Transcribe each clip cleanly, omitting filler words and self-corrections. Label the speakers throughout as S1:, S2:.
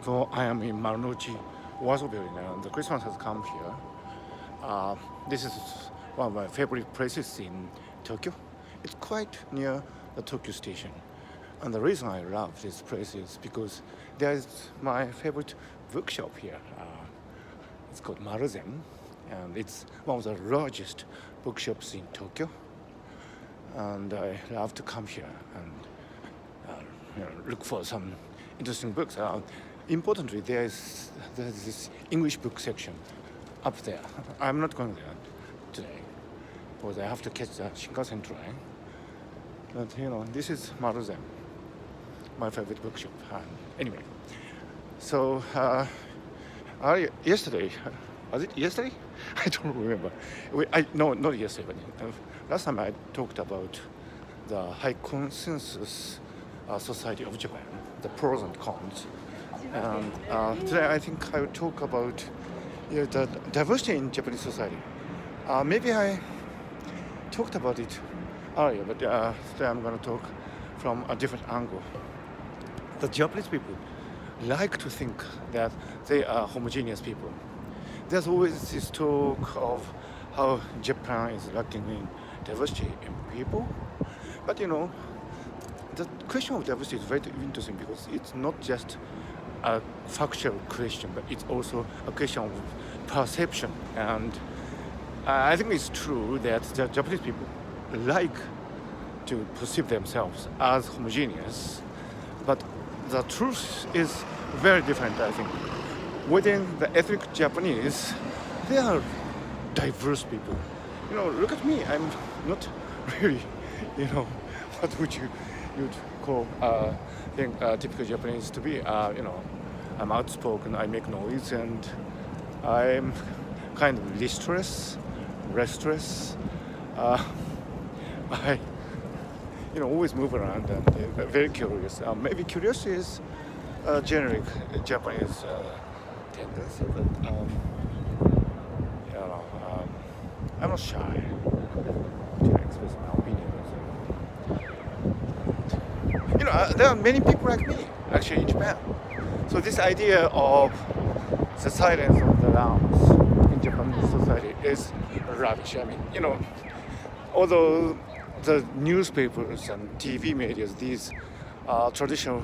S1: although I am in Marunouchi Oazo building and the Christmas has come here, this is one of my favorite places in Tokyo. It's quite near the Tokyo station. And the reason I love this place is because there is my favorite bookshop here. It's called Maruzen, and it's one of the largest bookshops in Tokyo. And I love to come here and look for some interesting books. Importantly, there's this English book section up there. I'm not going there today because I have to catch the Shinkansen train. But this is Maruzen, my favorite bookshop. Anyway, so yesterday, was it yesterday? I don't remember. No, not yesterday, but last time I talked about the High Consensus Society of Japan, the pros and cons. And today I think I will talk about the diversity in Japanese society. Maybe I talked about it earlier, but today I'm going to talk from a different angle. The Japanese people like to think that they are homogeneous people. There's always this talk of how Japan is lacking in diversity in people. But the question of diversity is very interesting because it's not just a factual question, but it's also a question of perception. And I think it's true that the Japanese people like to perceive themselves as homogeneous, but the truth is very different, I think. Within the ethnic Japanese, they are diverse people. Look at me. I'm not really, what would you'd call typical Japanese to be. I'm outspoken. I make noise, and I'm kind of listless, restless. I, always move around and very curious. Maybe curiosity is a generic Japanese tendency, but I'm not shy to express my opinions. There are many people like me actually in Japan. So this idea of the silence of the lambs in Japanese society is rubbish. Although the newspapers and TV media, these traditional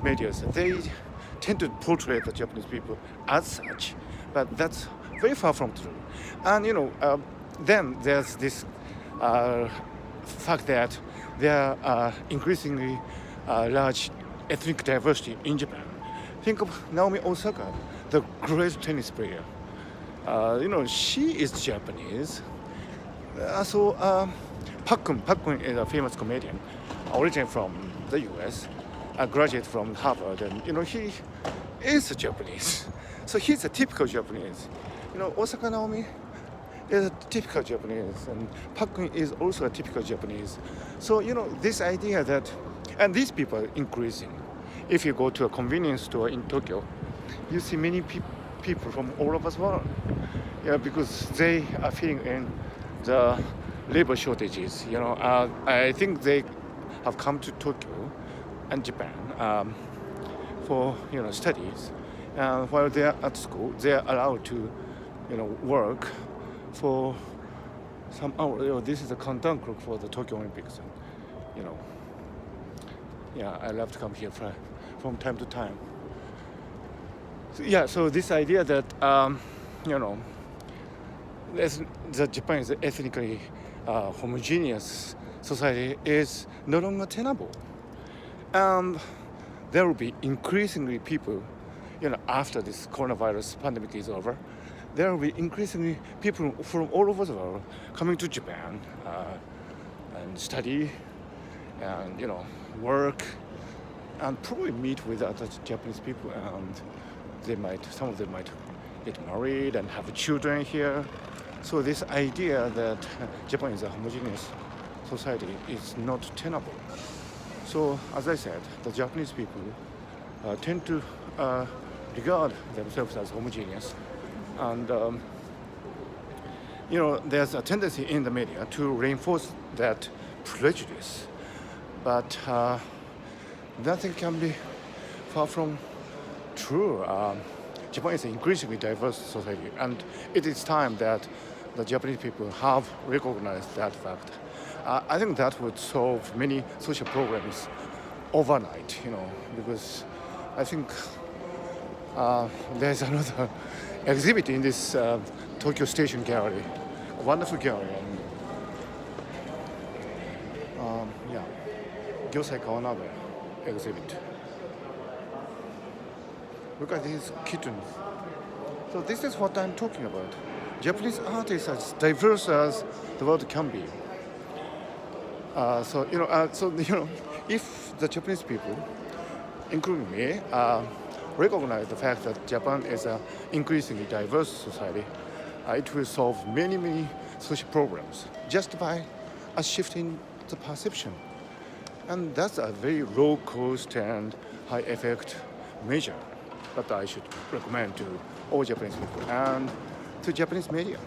S1: media, they tend to portray the Japanese people as such, but that's very far from true. And then there's this fact that there are increasingly large ethnic diversity in Japan. Think of Naomi Osaka, the great tennis player. She is Japanese. Park Kun is a famous comedian, originated from the U.S., a graduate from Harvard, and he is Japanese. So he's a typical Japanese. Osaka Naomi is a typical Japanese, and Park Kun is also a typical Japanese. So this idea that, and these people are increasing. If you go to a convenience store in Tokyo, you see many people from all over the world. Because they are feeling in the labor shortages. I think they have come to Tokyo and Japan for studies. And while they are at school, they are allowed to work for some hours. This is a countdown clock for the Tokyo Olympics. And, I love to come here from time to time. So this idea that the Japan is ethnically homogeneous society is no longer tenable. And there will be increasingly people, after this coronavirus pandemic is over, there will be increasingly people from all over the world coming to Japan and study and, work and probably meet with other Japanese people, and some of them might get married and have children here. So this idea that Japan is a homogeneous society is not tenable. So as I said, the Japanese people tend to regard themselves as homogeneous, and there's a tendency in the media to reinforce that prejudice, but nothing can be far from true. Japan is an increasingly diverse society, and it is time that the Japanese people have recognized that fact. I think that would solve many social problems overnight, because I think there's another exhibit in this Tokyo Station Gallery, a wonderful gallery. Yeah, Gyosai Kawanabe exhibit. Look at these kittens. So this is what I'm talking about. Japanese art is as diverse as the world can be. If the Japanese people, including me, recognize the fact that Japan is an increasingly diverse society, it will solve many, many social problems just by a shift in the perception. And that's a very low cost and high effect measure that I should recommend to all Japanese people and to Japanese media.